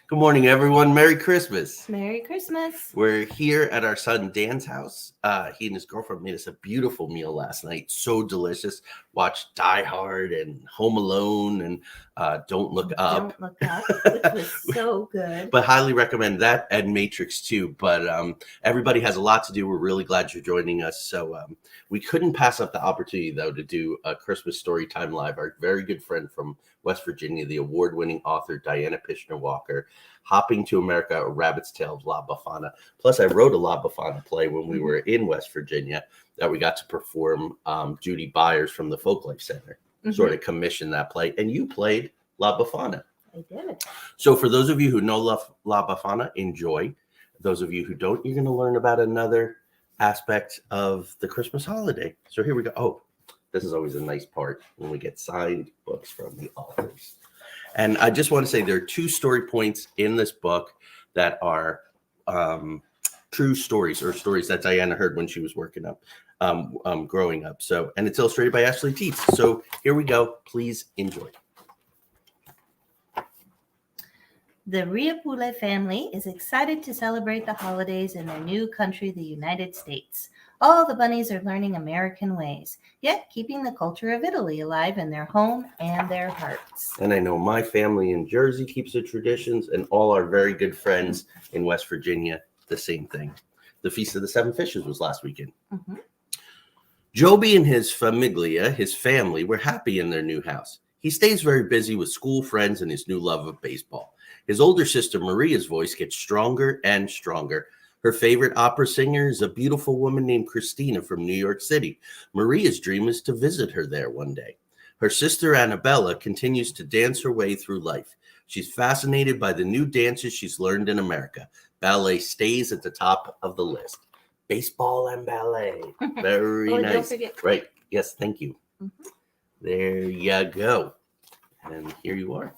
Good morning, everyone. Merry Christmas. Merry Christmas. We're here at our son Dan's house. He and his girlfriend made us a beautiful meal last night. So delicious. Watched Die Hard and Home Alone and Don't Look Up. Don't Look Up, which was so good. But highly recommend that and Matrix too. But everybody has a lot to do. We're really glad you're joining us. So we couldn't pass up the opportunity, though, to do a Christmas Story Time Live. Our very good friend from West Virginia, the award-winning author Diana Pishner Walker, Hopping to America, A Rabbit's Tale of La Befana. Plus, I wrote a La Befana play when we were in West Virginia that we got to perform. Judy Byers from the Folklife Center sort of commissioned that play, and you played La Befana. I did. So for those of you who know La Befana, enjoy. Those of you who don't, you're going to learn about another aspect of the Christmas holiday. So here we go. Oh, this is always a nice part when we get signed books from the authors. And I just want to say there are two story points in this book that are true stories, or stories that Diana heard when she was growing up. So, and it's illustrated by Ashley Teets. So here we go. Please enjoy. The Riapule family is excited to celebrate the holidays in their new country, the United States. All the bunnies are learning American ways, yet keeping the culture of Italy alive in their home and their hearts. And I know my family in Jersey keeps the traditions, and all our very good friends in West Virginia, the same thing. The Feast of the Seven Fishes was last weekend. Joby and his famiglia, his family, were happy in their new house. He stays very busy with school friends and his new love of baseball. His older sister Maria's voice gets stronger and stronger. Her favorite opera singer is a beautiful woman named Christina from New York City. Maria's dream is to visit her there one day. Her sister Annabella continues to dance her way through life. She's fascinated by the new dances she's learned in America. Ballet stays at the top of the list. Baseball and ballet. Very nice. Don't forget. Right. Yes, thank you. There you go. And here you are.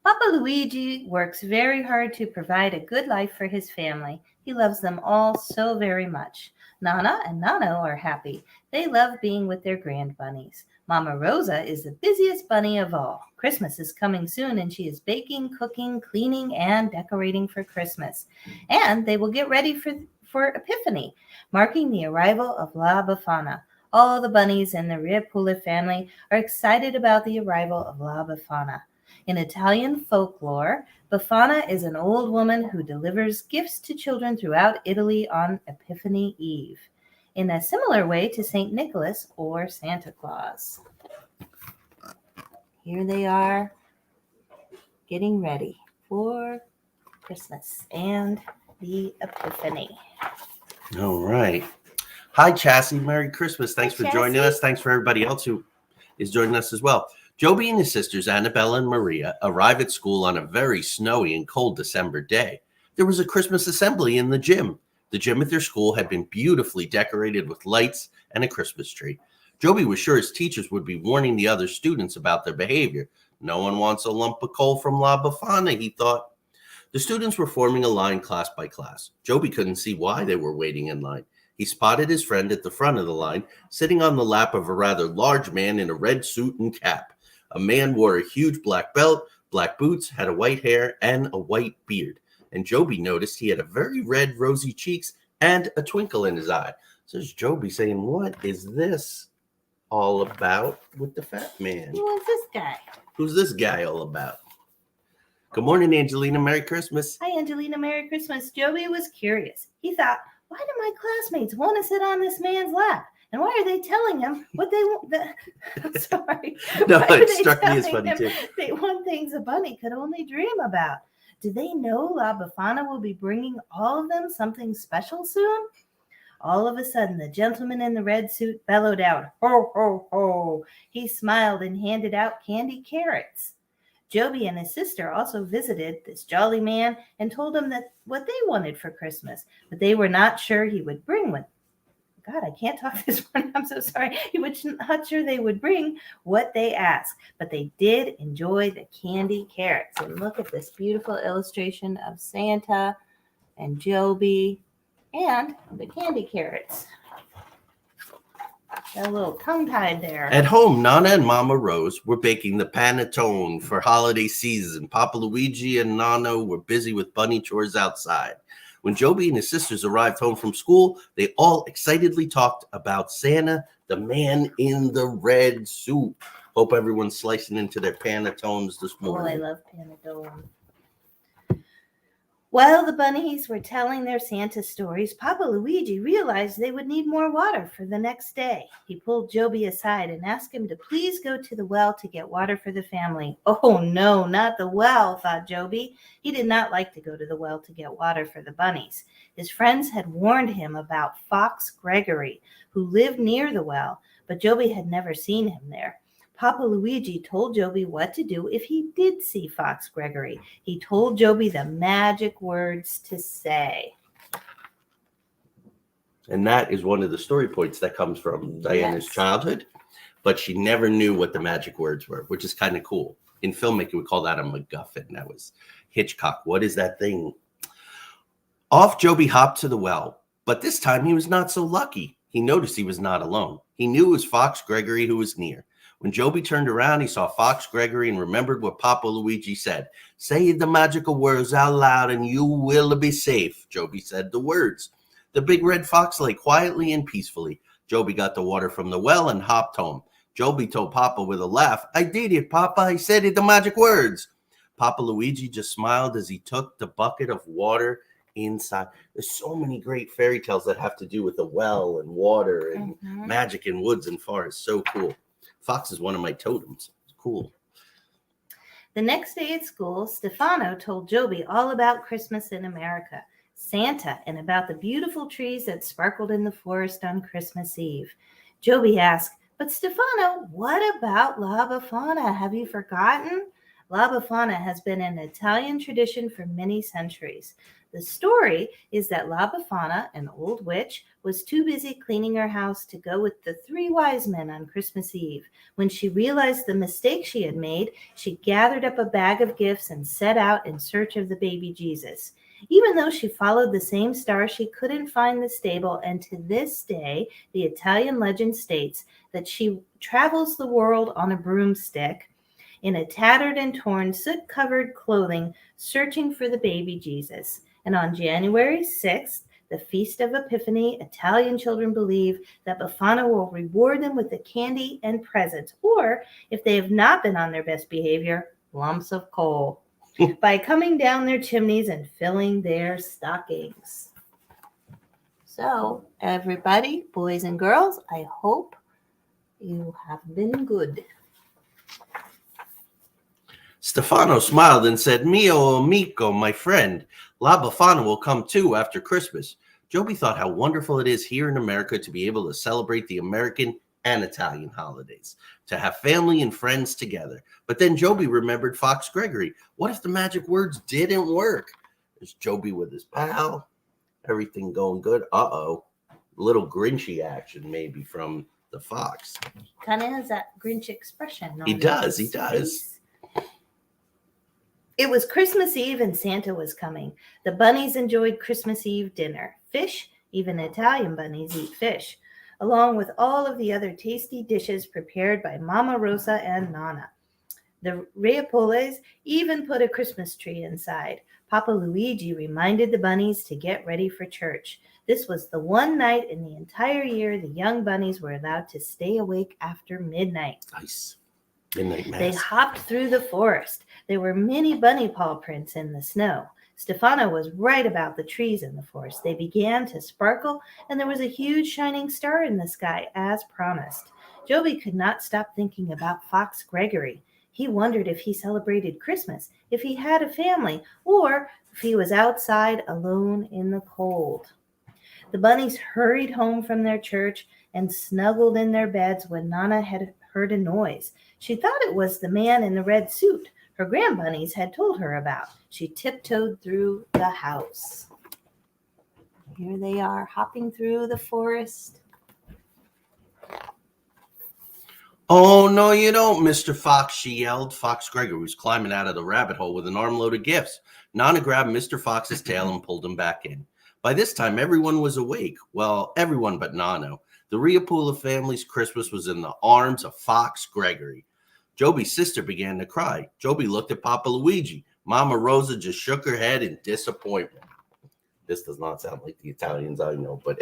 Papa Luigi works very hard to provide a good life for his family. He loves them all so very much. Nana and Nano are happy. They love being with their grand bunnies. Mama Rosa is the busiest bunny of all. Christmas is coming soon, and she is baking, cooking, cleaning, and decorating for Christmas. And they will get ready for Epiphany, marking the arrival of La Befana. All the bunnies in the Riapule family are excited about the arrival of La Befana. In Italian folklore, Befana is an old woman who delivers gifts to children throughout Italy on Epiphany Eve, in a similar way to St. Nicholas or Santa Claus. Here they are, getting ready for Christmas and the Epiphany. All right. Hi, Chassie. Merry Christmas. Thanks for joining us. Thanks for everybody else who is joining us as well. Joby and his sisters, Annabella and Maria, arrive at school on a very snowy and cold December day. There was a Christmas assembly in the gym. The gym at their school had been beautifully decorated with lights and a Christmas tree. Joby was sure his teachers would be warning the other students about their behavior. No one wants a lump of coal from La Befana, he thought. The students were forming a line class by class. Joby couldn't see why they were waiting in line. He spotted his friend at the front of the line, sitting on the lap of a rather large man in a red suit and cap. A man wore a huge black belt, black boots, had a white hair, and a white beard. And Joby noticed he had a very red, rosy cheeks and a twinkle in his eye. So there's Joby saying, what is this all about with the fat man? Who is this guy? Who's this guy all about? Good morning, Angelina. Merry Christmas. Hi, Angelina. Merry Christmas. Joby was curious. He thought, why do my classmates want to sit on this man's lap? And why are they telling him what they want? I'm sorry. No, why it struck me as funny too. They want things a bunny could only dream about. Do they know La Befana will be bringing all of them something special soon? All of a sudden, the gentleman in the red suit bellowed out, ho, ho, ho. He smiled and handed out candy carrots. Joby and his sister also visited this jolly man and told him that what they wanted for Christmas, but they were not sure he would bring one. God, I can't talk this morning. I'm so sorry. He was not sure they would bring what they asked, but they did enjoy the candy carrots. And look at this beautiful illustration of Santa and Joby and the candy carrots. Got a little tongue-tied there. At home, Nana and Mama Rose were baking the panettone for holiday season. Papa Luigi and Nana were busy with bunny chores outside. When Joby and his sisters arrived home from school, they all excitedly talked about Santa, the man in the red suit. Hope everyone's slicing into their panettones this morning. Oh, I love panettone. While the bunnies were telling their Santa stories, Papa Luigi realized they would need more water for the next day. He pulled Joby aside and asked him to please go to the well to get water for the family. Oh no, not the well, thought Joby. He did not like to go to the well to get water for the bunnies. His friends had warned him about Fox Gregory, who lived near the well, but Joby had never seen him there. Papa Luigi told Joby what to do if he did see Fox Gregory. He told Joby the magic words to say. And that is one of the story points that comes from Diana's childhood, but she never knew what the magic words were, which is kind of cool. In filmmaking, we call that a MacGuffin. That was Hitchcock. What is that thing? Off Joby hopped to the well, but this time he was not so lucky. He noticed he was not alone. He knew it was Fox Gregory who was near. When Joby turned around, he saw Fox Gregory and remembered what Papa Luigi said. Say the magical words out loud and you will be safe. Joby said the words. The big red fox lay quietly and peacefully. Joby got the water from the well and hopped home. Joby told Papa with a laugh, I did it, Papa. I said it, the magic words. Papa Luigi just smiled as he took the bucket of water inside. There's so many great fairy tales that have to do with the well and water and magic in woods and forests. So cool. Fox is one of my totems. It's cool. The next day at school, Stefano told Joby all about Christmas in America, Santa, and about the beautiful trees that sparkled in the forest on Christmas Eve. Joby asked, but Stefano, what about La Befana? Have you forgotten? La Befana has been an Italian tradition for many centuries. The story is that La Befana, an old witch, was too busy cleaning her house to go with the 3 wise men on Christmas Eve. When she realized the mistake she had made, she gathered up a bag of gifts and set out in search of the baby Jesus. Even though she followed the same star, she couldn't find the stable, and to this day, the Italian legend states that she travels the world on a broomstick in a tattered and torn, soot-covered clothing, searching for the baby Jesus. And on January 6th, the Feast of Epiphany, Italian children believe that Befana will reward them with the candy and presents, or, if they have not been on their best behavior, lumps of coal, by coming down their chimneys and filling their stockings. So, everybody, boys and girls, I hope you have been good. Stefano smiled and said, Mio amico, my friend, La Befana will come too after Christmas. Joby thought how wonderful it is here in America to be able to celebrate the American and Italian holidays, to have family and friends together. But then Joby remembered Fox Gregory. What if the magic words didn't work? There's Joby with his pal, everything going good. Uh-oh, little Grinchy action maybe from the fox. Kind of has that Grinch expression. He does. Face. It was Christmas Eve and Santa was coming. The bunnies enjoyed Christmas Eve dinner. Fish, even Italian bunnies eat fish, along with all of the other tasty dishes prepared by Mama Rosa and Nana. The Riapoles even put a Christmas tree inside. Papa Luigi reminded the bunnies to get ready for church. This was the one night in the entire year the young bunnies were allowed to stay awake after midnight. Nice. Midnight mass. They hopped through the forest. There were many bunny paw prints in the snow. Stefano was right about the trees in the forest. They began to sparkle, and there was a huge shining star in the sky, as promised. Joby could not stop thinking about Fox Gregory. He wondered if he celebrated Christmas, if he had a family, or if he was outside alone in the cold. The bunnies hurried home from their church and snuggled in their beds when Nana had heard a noise. She thought it was the man in the red suit her grandbunnies had told her about. She tiptoed through the house. Here they are, hopping through the forest. Oh, no, you don't, Mr. Fox, she yelled. Fox Gregory was climbing out of the rabbit hole with an armload of gifts. Nana grabbed Mr. Fox's tail and pulled him back in. By this time, everyone was awake. Well, everyone but Nano. The Riapula family's Christmas was in the arms of Fox Gregory. Joby's sister began to cry. Joby looked at Papa Luigi. Mama Rosa just shook her head in disappointment. This does not sound like the Italians I know, but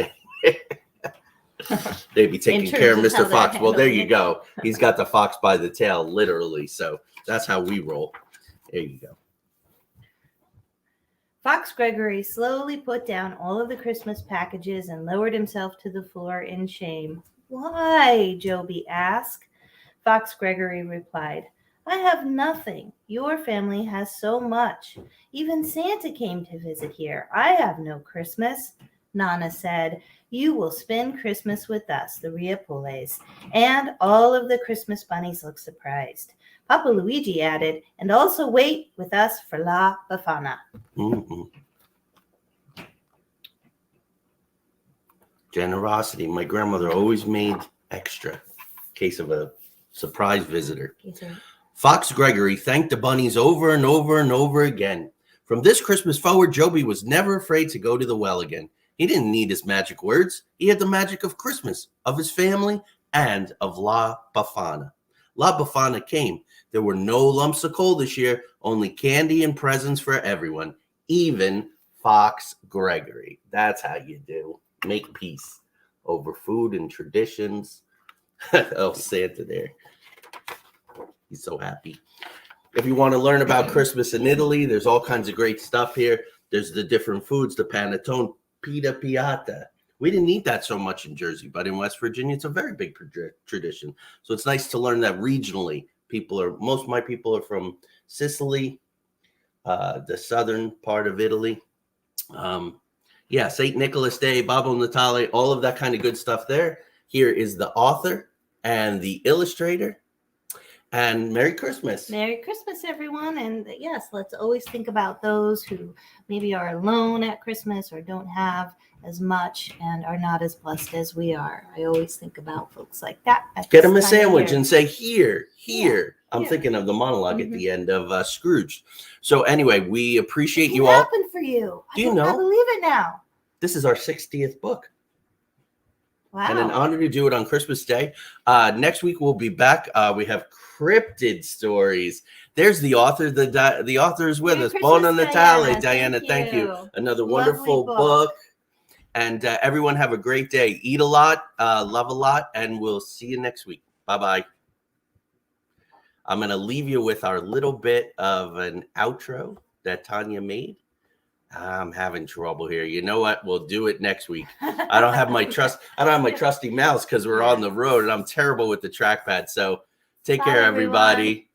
they'd be taking care of Mr. Fox. Well, there you go. He's got the fox by the tail, literally. So that's how we roll. There you go. Fox Gregory slowly put down all of the Christmas packages and lowered himself to the floor in shame. Why? Joby asked. Fox Gregory replied, I have nothing. Your family has so much. Even Santa came to visit here. I have no Christmas. Nana said, you will spend Christmas with us, the Riapules. And all of the Christmas bunnies looked surprised. Papa Luigi added, and also wait with us for La Befana. Mm-mm. Generosity. My grandmother always made extra in case of a surprise visitor. Fox Gregory thanked the bunnies over and over and over again. From this Christmas forward, Joby was never afraid to go to the well again. He didn't need his magic words. He had the magic of Christmas, of his family, and of La Befana. La Befana came. There were no lumps of coal this year, only candy and presents for everyone, even Fox Gregory. That's how you do. Make peace over food and traditions. Oh, Santa there. He's so happy. If you want to learn about Christmas in Italy, there's all kinds of great stuff here. There's the different foods, the panettone, pita piatta. We didn't eat that so much in Jersey, but in West Virginia, it's a very big tradition. So it's nice to learn that regionally. Most of my people are from Sicily, the southern part of Italy. St. Nicholas Day, Babbo Natale, all of that kind of good stuff there. Here is the author and the illustrator. And Merry Christmas. Merry Christmas, everyone. And yes, let's always think about those who maybe are alone at Christmas or don't have as much and are not as blessed as we are. I always think about folks like that. Get them a sandwich and say, here. Yeah, I'm thinking of the monologue Mm-hmm. at the end of Scrooge. So anyway, we appreciate you all. What happened for you? Do you know? I believe it now. This is our 60th book. Wow. And an honor to do it on Christmas Day. Next week, we'll be back. We have cryptid stories. There's the author. The author is with us. Bona Natale. Diana, thank you. Another wonderful book. And everyone have a great day. Eat a lot, love a lot, and we'll see you next week. Bye-bye. I'm going to leave you with our little bit of an outro that Tanya made. I'm having trouble here. You know what? We'll do it next week. I don't have my trusty mouse because we're on the road and I'm terrible with the trackpad. So take care, everybody.